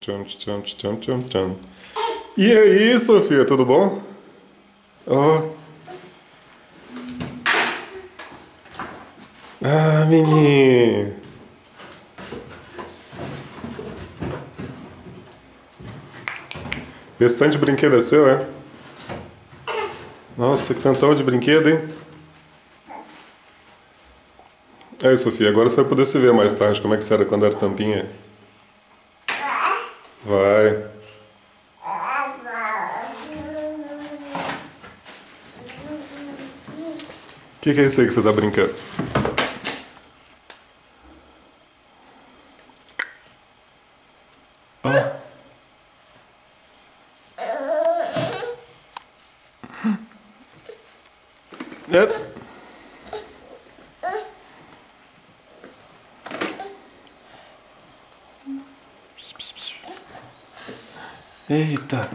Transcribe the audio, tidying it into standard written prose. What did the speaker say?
Tcham, tcham, tcham, tcham, tcham. E aí, Sofia, tudo bom? Oh. Ah, menino. Esse tanto de brinquedo é seu, é? Nossa, que tantão de brinquedo, hein? Aí, Sofia, agora você vai poder se ver mais tarde como é que você era quando era tampinha. Vai. O que é isso aí que você tá brincando? Ah. É. Eita.